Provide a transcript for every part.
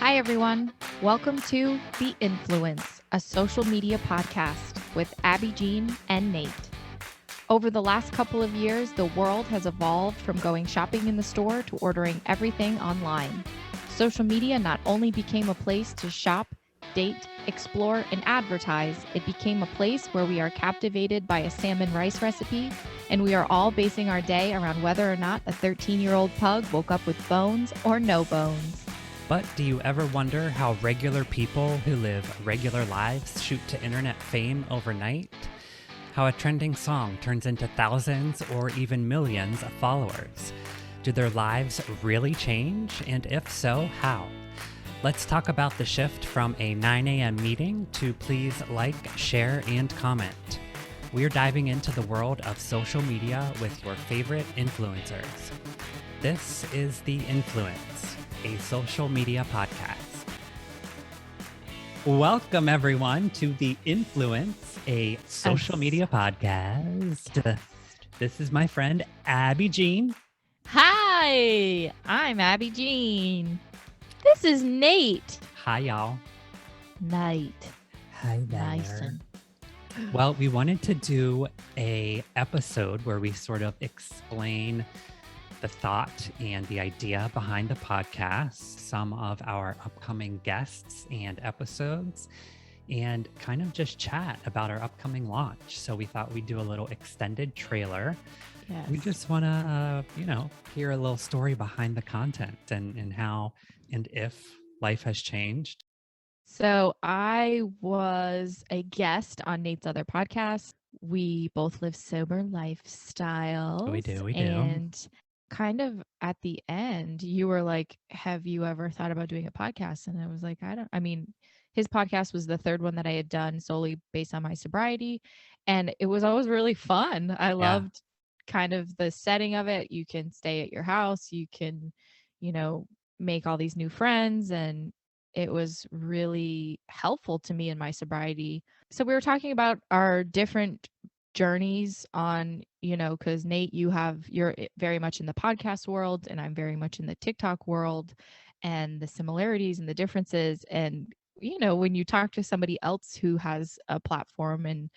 Hi, everyone. Welcome to The Influence, a social media podcast with Abby Jean and Nate. Over the last couple of years, the world has evolved from going shopping in the store to ordering everything online. Social media not only became a place to shop, date, explore, and advertise, it became a place where we are captivated by a salmon rice recipe, and we are all basing our day around whether or not a 13-year-old pug woke up with bones or no bones. But do you ever wonder how regular people who live regular lives shoot to internet fame overnight? How a trending song turns into thousands or even millions of followers? Do their lives really change? And if so, how? Let's talk about the shift from a 9 a.m. meeting to please like, share, and comment. We're diving into the world of social media with your favorite influencers. This is The Influence, a social media podcast. Welcome, everyone, to The Influence, a social media podcast. This is my friend, Abby Jean. Hi, I'm Abby Jean. This is Nate. Hi, y'all. Nate. Hi there. Nice. Well, we wanted to do a episode where we sort of explain the thought and the idea behind the podcast, some of our upcoming guests and episodes, and kind of just chat about our upcoming launch. So we thought we'd do a little extended trailer. Yes. We just want to, hear a little story behind the content and how and if life has changed. So I was a guest on Nate's other podcast. We both live sober lifestyles. We do. And kind of at the end, you were like, have you ever thought about doing a podcast? And I was like, his podcast was the third one that I had done solely based on my sobriety. And it was always really fun. I loved kind of the setting of it. You can stay at your house, you can, make all these new friends, and it was really helpful to me in my sobriety. So we were talking about our different journeys on, because Nate, you're very much in the podcast world and I'm very much in the TikTok world, and the similarities and the differences. And, when you talk to somebody else who has a platform, and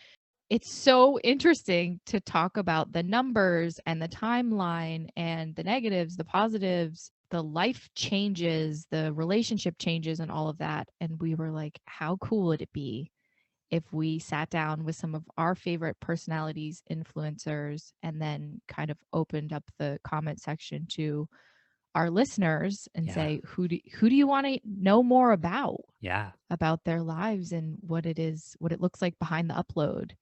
it's so interesting to talk about the numbers and the timeline and the negatives, the positives, the life changes, the relationship changes, and all of that. And we were like, how cool would it be if we sat down with some of our favorite personalities, influencers, and then kind of opened up the comment section to our listeners and say, who do you want to know more about? Yeah. About their lives and what it looks like behind the upload.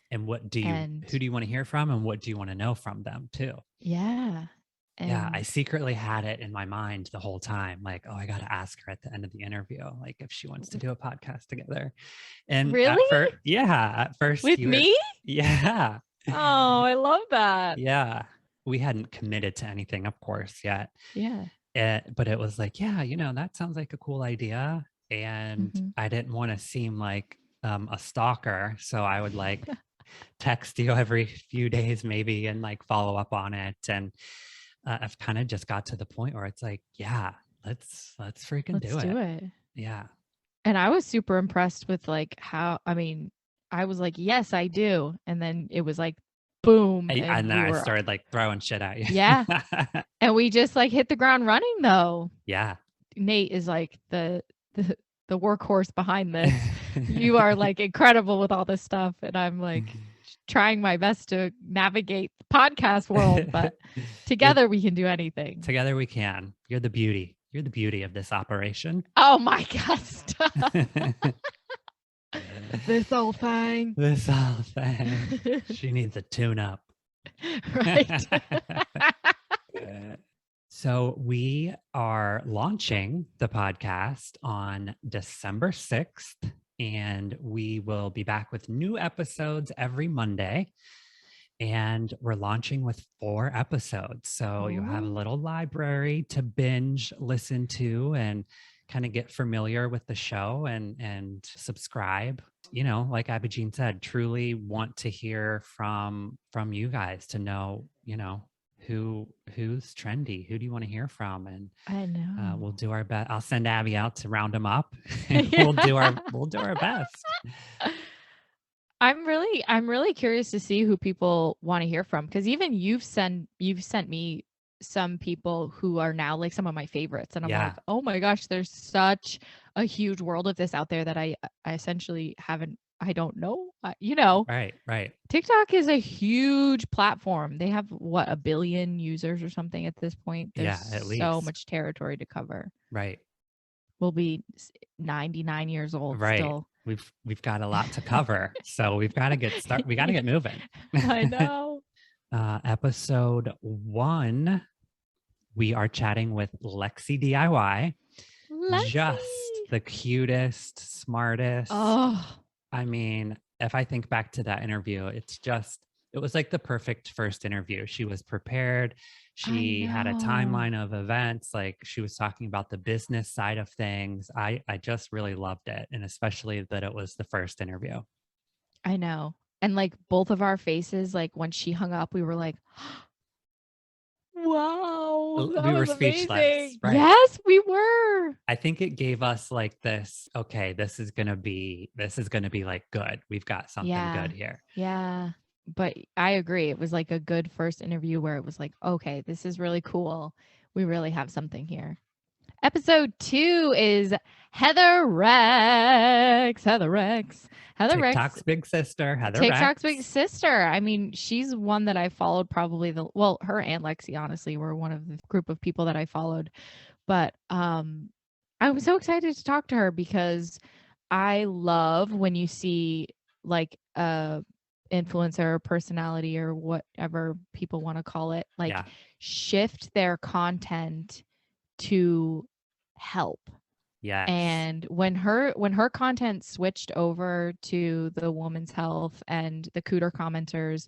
And who do you want to hear from, and what do you want to know from them too? Yeah. I secretly had it in my mind the whole time. Like, oh, I got to ask her at the end of the interview, like if she wants to do a podcast together. And really? At first with me? Yeah. Oh, I love that. Yeah. We hadn't committed to anything, of course, yet. Yeah. But it was like, that sounds like a cool idea. And I didn't want to seem like a stalker. So I would like text you every few days maybe and like follow up on it. And I've kind of just got to the point where it's like, let's freaking do it. Yeah. And I was super impressed with like I was like, yes, I do. And then it was like, boom. And then I started like throwing shit at you. Yeah. And we just like hit the ground running though. Yeah. Nate is like the workhorse behind this. You are like incredible with all this stuff. And I'm like trying my best to navigate the podcast world, but together we can do anything. Together we can. You're the beauty. You're the beauty of this operation. Oh my God. Stop. This old thing. She needs a tune up. Right. So we are launching the podcast on December 6th, and we will be back with new episodes every Monday. And we're launching with 4 episodes. So you'll have a little library to binge, listen to, and kind of get familiar with the show and subscribe. Like Abby Jean said, truly want to hear from you guys to know, who's trendy, who do you want to hear from, and I know. we'll do our best. I'll send Abby out to round them up, and Yeah. we'll do our best. I'm really curious to see who people want to hear from, because even you've sent me some people who are now like some of my favorites, and I'm like, Yeah, oh my gosh, there's such a huge world of this out there that I essentially I don't know. right. TikTok is a huge platform. They have what, 1 billion users or something at this point. There's Yeah, at so least. much territory to cover. Right. We'll be 99 years old Right. still. We've got a lot to cover. So we got to get moving. I know. Episode 1, we are chatting with Lexi DIY. Just Lexi. the cutest, smartest. Oh, I mean, if I think back to that interview, it was like the perfect first interview. She was prepared. I She had a know. timeline of events. Like, she was talking about the business side of things. I just really loved it. And especially that it was the first interview. I know. And like both of our faces, like when she hung up, we were like, wow, that We were was speechless, amazing. right? Yes, we were. I think it gave us like this, okay, this is gonna be like good. We've got something good here. Yeah. But I agree. It was like a good first interview where it was like, okay, this is really cool. We really have something here. Episode 2 is Heather Rex. Heather Rex. TikTok's big sister, Heather TikTok's Rex. big sister. I mean, she's one that I followed probably her and Lexi honestly were one of the group of people that I followed. But I'm so excited to talk to her because I love when you see like a influencer personality or whatever people want to call it, like shift their content to help. Yes. And when her content switched over to the woman's health and the cooter commenters,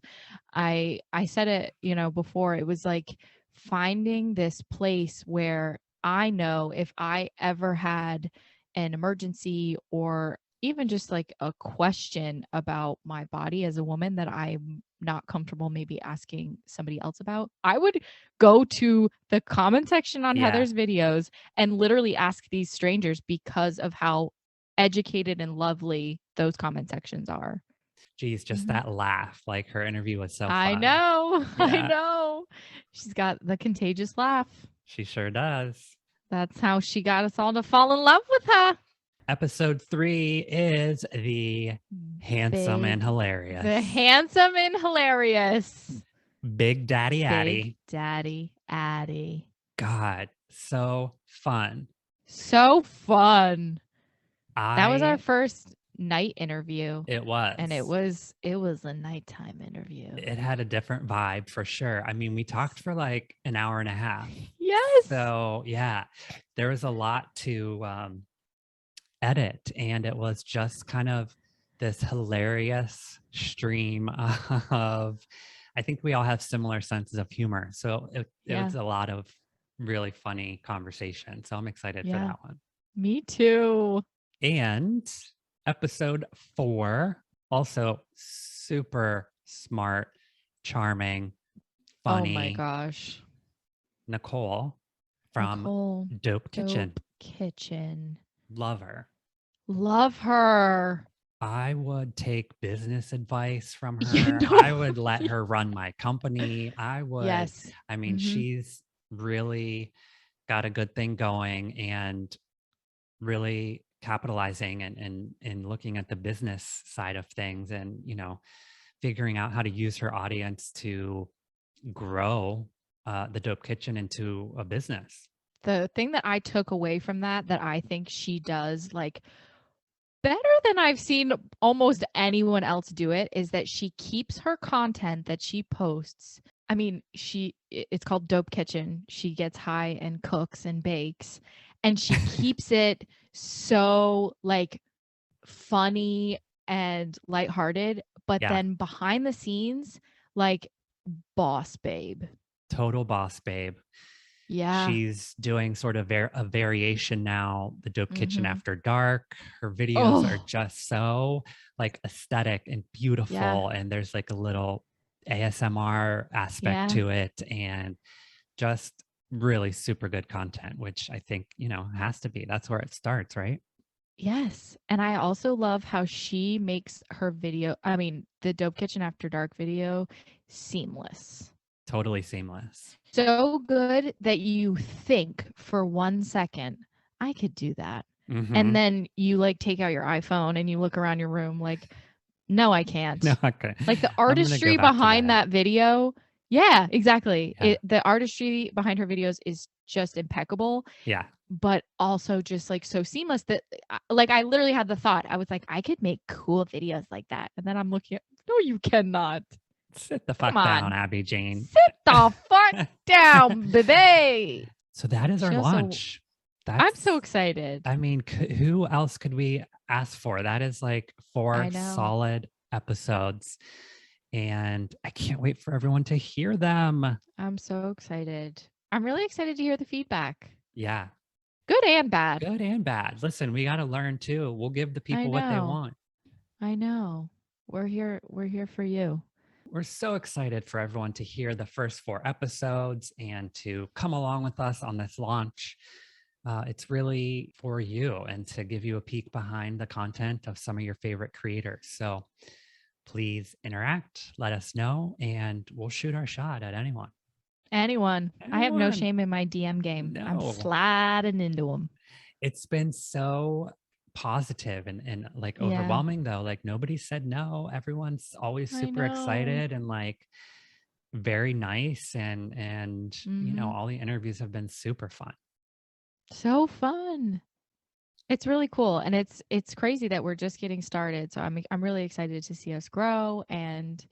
I said it, before, it was like finding this place where I know if I ever had an emergency or even just like a question about my body as a woman that I'm not comfortable maybe asking somebody else about, I would go to the comment section on Heather's videos and literally ask these strangers because of how educated and lovely those comment sections are. Geez, just that laugh. Like, her interview was so fun. I know. Yeah. I know. She's got the contagious laugh. She sure does. That's how she got us all to fall in love with her. Episode 3 is the handsome and hilarious. The handsome and hilarious. Big Daddy Addy. Big Daddy Addy. God, so fun. So fun. That was our first night interview. It was. And it was a nighttime interview. It had a different vibe for sure. I mean, we talked for like an hour and a half. Yes. So yeah, there was a lot to edit, and it was just kind of this hilarious stream of, I think we all have similar senses of humor. So it was a lot of really funny conversation. So I'm excited for that one. Me too. And episode 4, also super smart, charming, funny. Oh my gosh. Nicole from Dope Kitchen. Love her. Love her. I would take business advice from her. I would let her run my company. I would. Yes. I mean, she's really got a good thing going and really capitalizing and looking at the business side of things and, figuring out how to use her audience to grow the Dope Kitchen into a business. The thing that I took away from that I think she does like better than I've seen almost anyone else do it is that she keeps her content that she posts. I mean, it's called Dope Kitchen. She gets high and cooks and bakes, and she keeps it so like funny and lighthearted, but then behind the scenes, like boss babe. Total boss babe. Yeah. She's doing sort of a variation now, the Dope Kitchen After Dark. Her videos are just so like aesthetic and beautiful. And there's like a little ASMR aspect Yeah. to it, and just really super good content, which I think, has to be. That's where it starts, right? Yes. And I also love how she makes her video, I mean, the Dope Kitchen After Dark video, seamless. Totally seamless. So good that you think for 1 second, I could do that. And Mm-hmm. then you like take out your iPhone and you look around your room like, no, I can't. No, okay. Like the I'm gonna go artistry back to behind that video. Yeah, exactly. Yeah. The artistry behind her videos is just impeccable, Yeah. but also just like so seamless that like I literally had the thought. I was like, I could make cool videos like that. And then I'm looking at, no, you cannot. Sit the Come fuck down, on. Abby Jane. Sit the fuck down, baby. So that is our She also- launch. I'm so excited. I mean, who else could we ask for? That is like 4 solid episodes. And I can't wait for everyone to hear them. I'm so excited. I'm really excited to hear the feedback. Yeah. Good and bad. Good and bad. Listen, we got to learn too. We'll give the people what they want. I know. We're here for you. We're so excited for everyone to hear the first 4 episodes and to come along with us on this launch. It's really for you and to give you a peek behind the content of some of your favorite creators. So please interact, let us know, and we'll shoot our shot at anyone. Anyone. I have no shame in my DM game. No. I'm sliding into them. It's been so positive and like overwhelming though. Like nobody said no. Everyone's always super excited and like very nice and all the interviews have been super fun. So fun. It's really cool, and it's crazy that we're just getting started. So I'm really excited to see us grow, and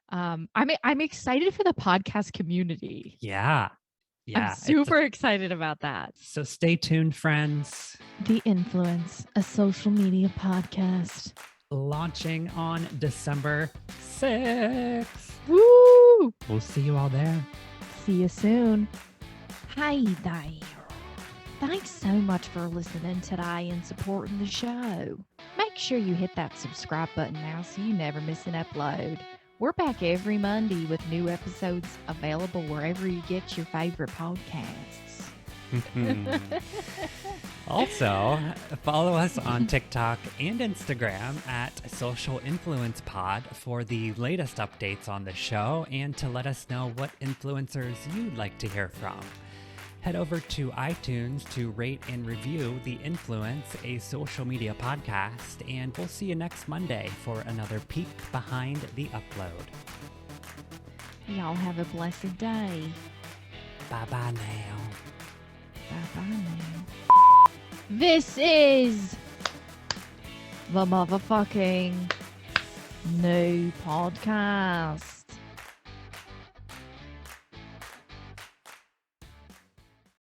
I'm excited for the podcast community. Yeah. I'm super excited about that. So stay tuned, friends. The Influence, a social media podcast, launching on December 6th. Woo! We'll see you all there. See you soon. Hi there. Thanks so much for listening today and supporting the show. Make sure you hit that subscribe button now so you never miss an upload. We're back every Monday with new episodes available wherever you get your favorite podcasts. Also, follow us on TikTok and Instagram at Social Influence Pod for the latest updates on the show and to let us know what influencers you'd like to hear from. Head over to iTunes to rate and review The Influence, a social media podcast, and we'll see you next Monday for another peek behind the upload. Y'all have a blessed day. Bye-bye now. Bye-bye now. This is the motherfucking new podcast.